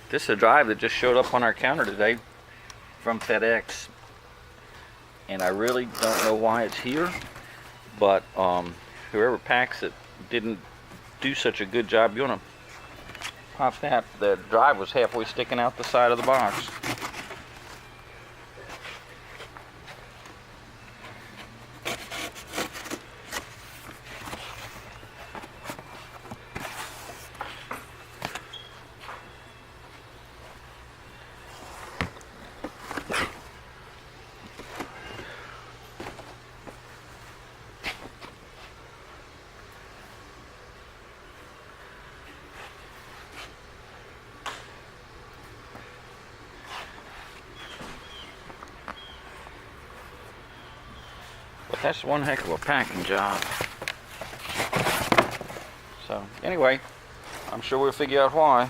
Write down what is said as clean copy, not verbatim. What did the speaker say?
This is a drive that just showed up on our counter today from FedEx, and I really don't know why it's here, but whoever packs it didn't do such a good job. You want to pop that? The drive was halfway sticking out the side of the box. But that's one heck of a packing job. So anyway, I'm sure we'll figure out why.